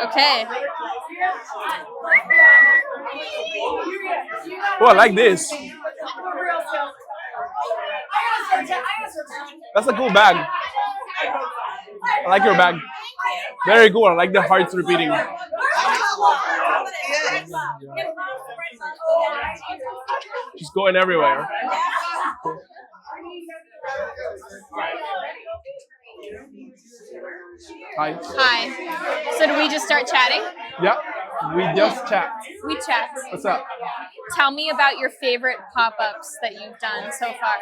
Okay. Oh, I like this. That's a cool bag. I like your bag. Very cool. I like the hearts repeating. Just going everywhere. Hi. Hi. So do we just start chatting? Yeah, we just chat. We chat. What's up? Tell me about your favorite pop-ups that you've done so far.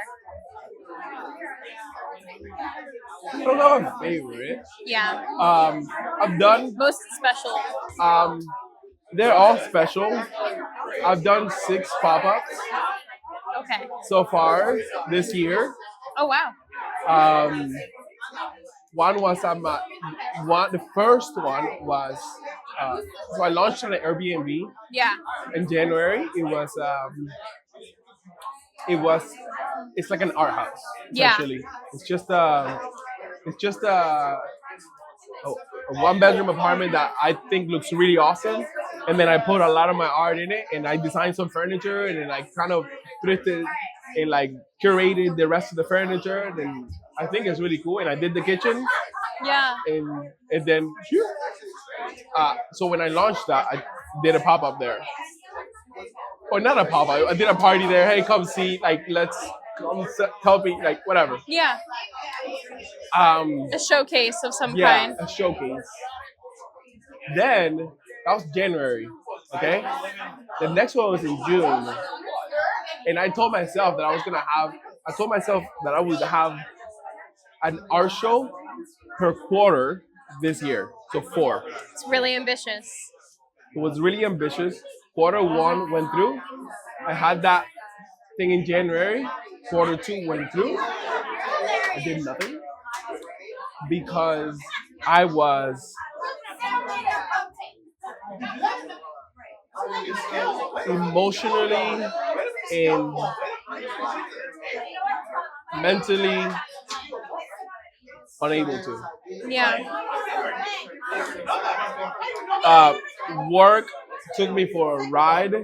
I don't know a favorite. Yeah. I've done. Most special. Um, they're all special. I've done 6 pop-ups Okay. so far this year. Oh wow. One was the first one was so I launched on an Airbnb Yeah. in January. It's like an art house Yeah. essentially. It's just a 1-bedroom apartment that I think looks really awesome. And then I put a lot of my art in it, and I designed some furniture, and then like kind of thrifted and like curated the rest of the furniture. And I think it's really cool. And I did the kitchen, Yeah. and then so when I launched that, I did a pop up there, or not a pop up. I did a party there. Hey, come see. Like, let's come help me. Like, whatever. Yeah. A showcase of some Yeah, kind. a showcase. Then that was January. Okay. The next one was in June, and I told myself that I would have an art show per quarter this year. So 4. It's really ambitious. It was really ambitious. Quarter 1 went through. I had that thing in January. Quarter 2 went through. I did nothing because I was emotionally and mentally unable to. Yeah. Work took me for a ride,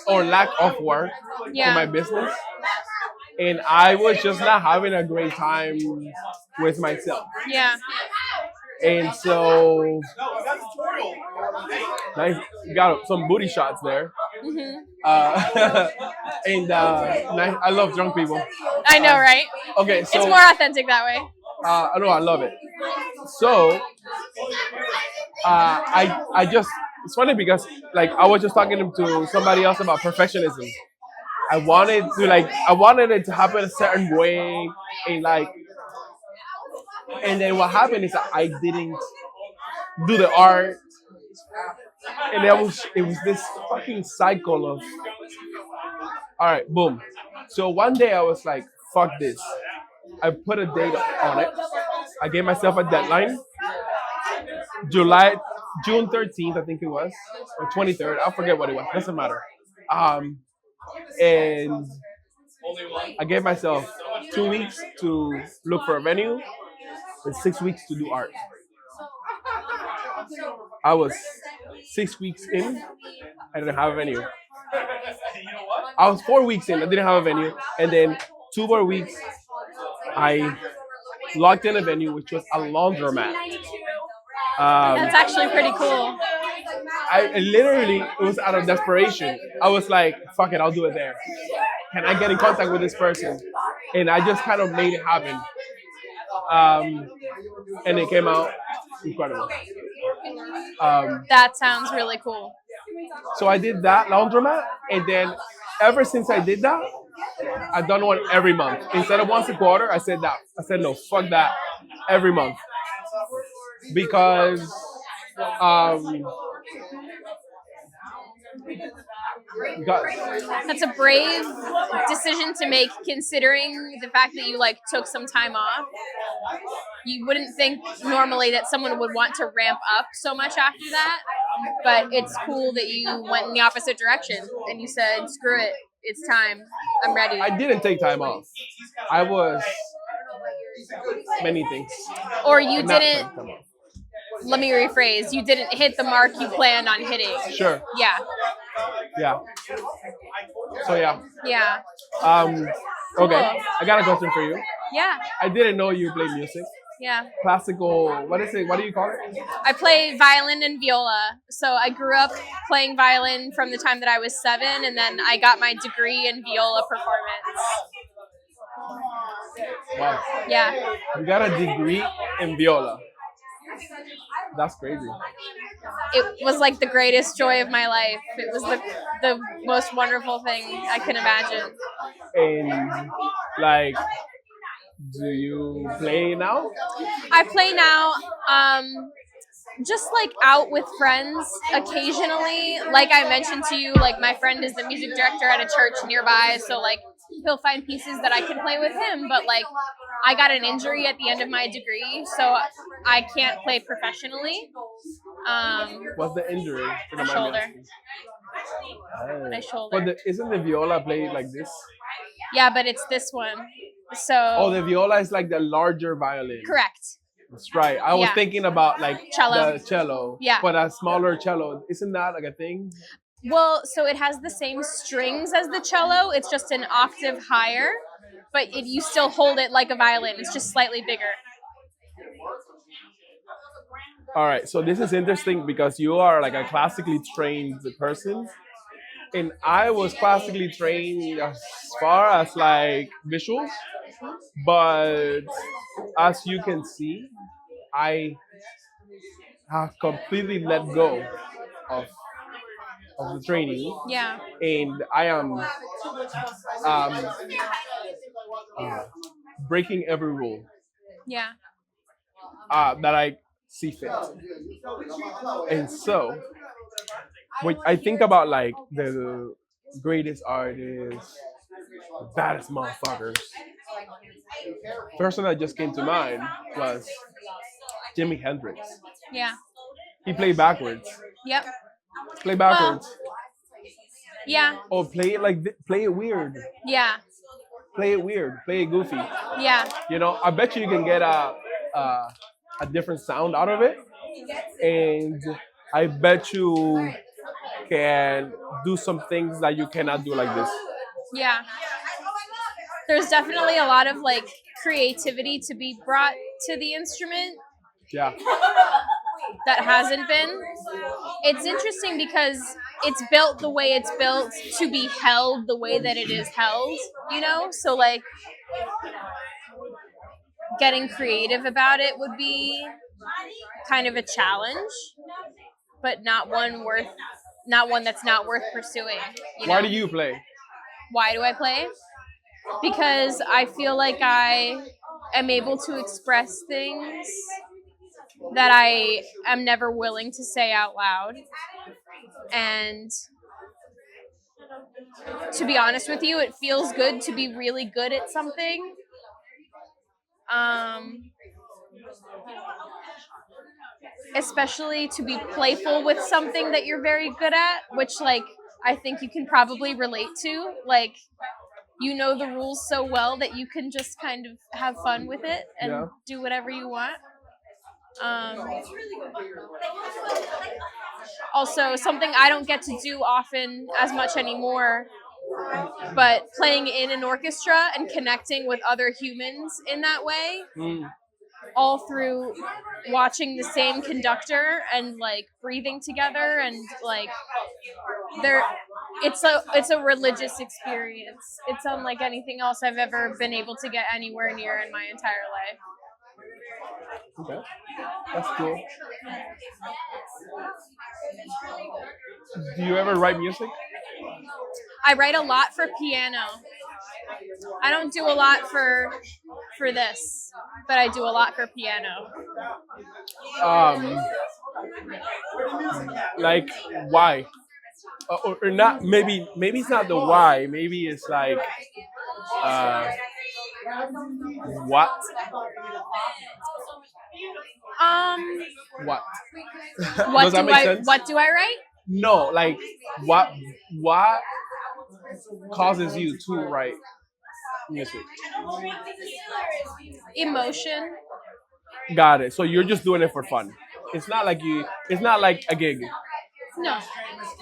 or lack of work Yeah. in my business, and I was just not having a great time with myself. Yeah. And so, nice, got some booty shots there. Mm-hmm. And nice, I love drunk people. I know, right? Okay, so It's more authentic that way. I know, I love it. So, I just, it's funny because like I was just talking to somebody else about perfectionism. I wanted it to happen a certain way, and then what happened is that I didn't do the art, and it was this fucking cycle of, all right, boom. So one day I was like, fuck this. I put a date on it. I gave myself a deadline. June 13th, I think it was, or 23rd. I forget what it was. Doesn't matter. And I gave myself 2 weeks to look for a venue and 6 weeks to do art. I was 6 weeks in. I didn't have a venue. I was 4 weeks in. I didn't have a venue, and then 2 more weeks. I locked in a venue, which was a laundromat. That's actually pretty cool. I literally, it was out of desperation. I was like, fuck it, I'll do it there. Can I get in contact with this person? And I just kind of made it happen. And it came out incredible. That sounds really cool. So I did that laundromat, and then ever since I did that, I've done one every month. Instead of once a quarter, I said no, fuck that, every month. Because That's a brave decision to make, considering the fact that you like took some time off. You wouldn't think normally that someone would want to ramp up so much after that, but it's cool that you went in the opposite direction and you said, screw it, it's time, I'm ready. I didn't take time off. I was many things. Or you didn't let me rephrase. You didn't hit the mark you planned on hitting. Sure. Yeah. Yeah. So yeah. Yeah. Okay. Cool. I got a question for you. Yeah. I didn't know you played music. Yeah. Classical. What is it? What do you call it? I play violin and viola. So I grew up playing violin from the time that I was 7, and then I got my degree in viola performance. Wow. Yeah. You got a degree in viola. That's crazy. It was like the greatest joy of my life. It was the most wonderful thing I can imagine. And like, do you play now? I play now. Just like out with friends occasionally. Like I mentioned to you, like my friend is the music director at a church nearby, so like he'll find pieces that I can play with him. But like I got an injury at the end of my degree, so I can't play professionally. What's the injury? My shoulder. My shoulder. But isn't the viola played like this? Yeah, but it's this one. So. Oh, the viola is like the larger violin. Correct. That's right. I was thinking about like cello. The cello. Yeah. But a smaller cello. Isn't that like a thing? Well, so it has the same strings as the cello. It's just an octave higher, but you still hold it like a violin. It's just slightly bigger. All right. So this is interesting because you are like a classically trained person. And I was classically trained as far as like visuals. But as you can see, I have completely let go of the training. Yeah. And I am breaking every rule. Yeah. That I see fit. And so, when I think about like the greatest artists, the baddest motherfuckers, person that just came to mind was Jimi Hendrix. Yeah. He played backwards. Yep. Play backwards. Yeah. Or play it like play it weird. Yeah. Play it weird. Play it goofy. Yeah. You know, I bet you can get a different sound out of it, and I bet you can do some things that you cannot do like this. Yeah. There's definitely a lot of like creativity to be brought to the instrument. Yeah. That hasn't been. It's interesting because it's built the way it's built to be held the way that it is held, you know? So like getting creative about it would be kind of a challenge, but not one that's not worth pursuing. Why do you play? Why do I play? Because I feel like I am able to express things that I am never willing to say out loud. And to be honest with you, it feels good to be really good at something. Especially to be playful with something that you're very good at, which like I think you can probably relate to. Like, you know the rules so well that you can just kind of have fun with it and do whatever you want. Also, something I don't get to do often as much anymore, but playing in an orchestra and connecting with other humans in that way, all through watching the same conductor and like breathing together and like it's a religious experience. It's unlike anything else I've ever been able to get anywhere near in my entire life. Okay, that's cool. Do you ever write music? I write a lot for piano. I don't do a lot for this, but I do a lot for piano. Like why? Or not? Maybe it's not the why. Maybe it's like what? What? Does that make sense? What do I write? No, like what causes you to write music? Emotion. Got it. So you're just doing it for fun. it's not like you. It's not like a gig. No,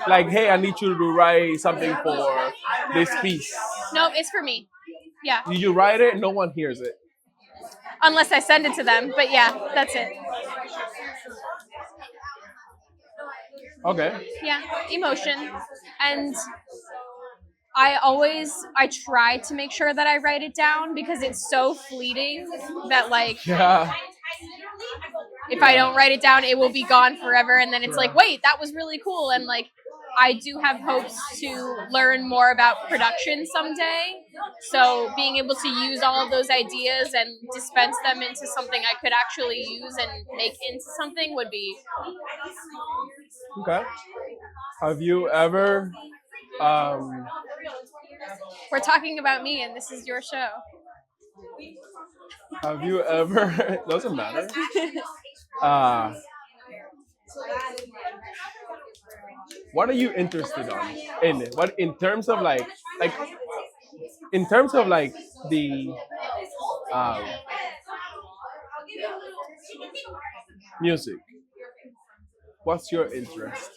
Like, hey, I need you to write something for this piece. no, it's for me. Yeah, You write it, no one hears it. unless I send it to them. But yeah, that's it. Okay. Yeah, emotion. And I try to make sure that I write it down because it's so fleeting that like Yeah. if I don't write it down, it will be gone forever. And then it's like, wait, that was really cool. And like, I do have hopes to learn more about production someday. So being able to use all of those ideas and dispense them into something I could actually use and make into something would be. Okay. Have you ever um We're talking about me, and this is your show. have you ever doesn't matter. Uh what are you interested in? What in terms of like in terms of like the um music, what's your interest?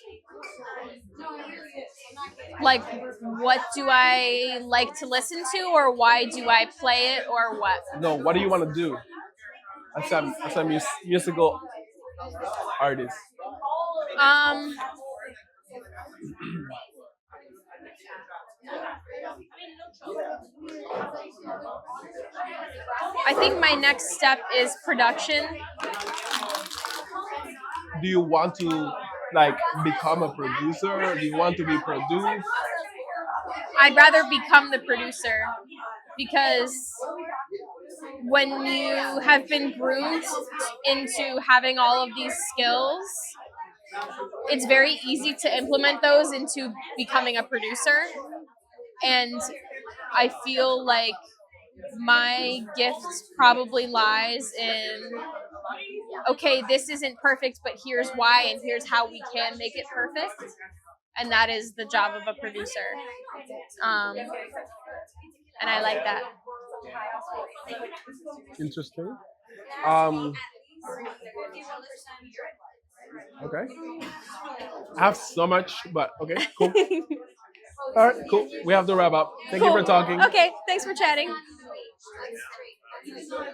Like, what do I like to listen to, or why do I play it, or what? No, what do you want to do as a musical artist? Um, I think my next step is production. Do you want to like become a producer? Do you want to be produced? I'd rather become the producer because when you have been groomed into having all of these skills, it's very easy to implement those into becoming a producer. And I feel like my gift probably lies in, okay, this isn't perfect, but here's why, and here's how we can make it perfect. And that is the job of a producer. And I like that. Interesting. Um, okay. I have so much, but okay, cool. All right, cool. We have to wrap up. Thank you for talking. Okay, thanks for chatting.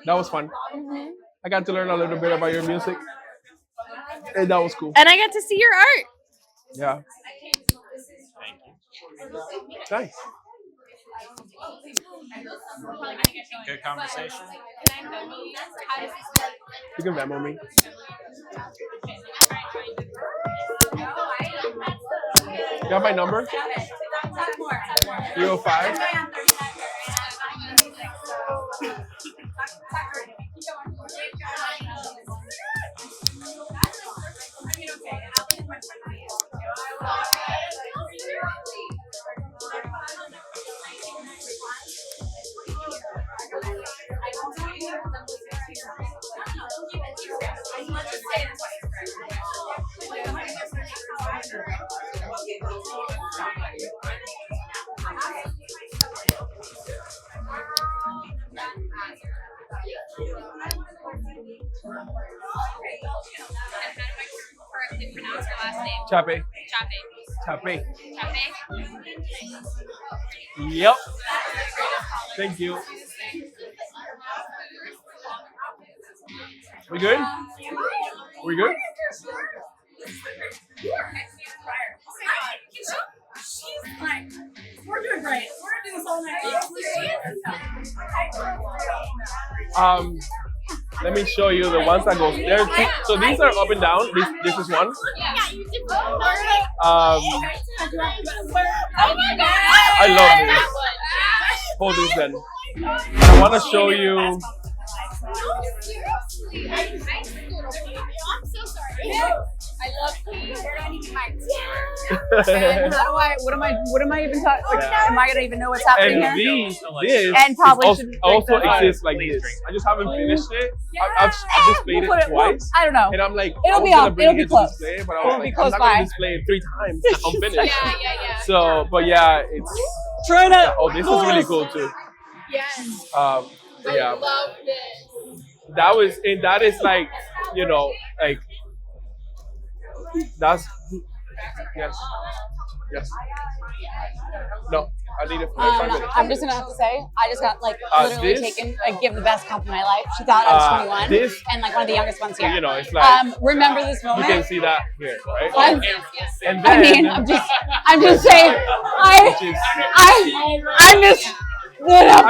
That was fun. I got to learn a little bit about your music, and that was cool. And I got to see your art. Yeah. Nice. Good conversation. You can memo me. You got my number? 305. Correctly pronounce your last name. Chappe. Chappe. Chappe. Chappe. Yep. Thank you. We good? We good? We're doing great. We're gonna do this all night. Let me show you the ones that go there. So these are up and down. This is one. Oh my god! I love this. Hold this then. I want to show you. No, seriously. I'm so sorry. I love you. Where do I need to mic? And how do I? What am I even talking? Like, am I gonna even know what's happening And here? this And probably also, should also drink that. exists like this. I just haven't finished it. I've just played We'll put it twice. I don't know. And I'm like, It'll I was be gonna up. bring It'll be it to close. display, but I It'll was be like, close I'm not by. gonna display it 3 times. I'm finished. Yeah. So, but yeah, it's. Trying to. Oh, this is really cool too. Yes. Yeah. Love this. That was, and that is like, you know, like That's yes. Yes. No, I need it for like 5 minutes. I'm just gonna have to say, I just got like literally this? taken. I give the best compliment of my life. She thought I was 21 this- and like one of the youngest ones here. You know, it's like Remember this you moment? can see that here, right? And I then mean, I'm just saying. which is- I'm just. I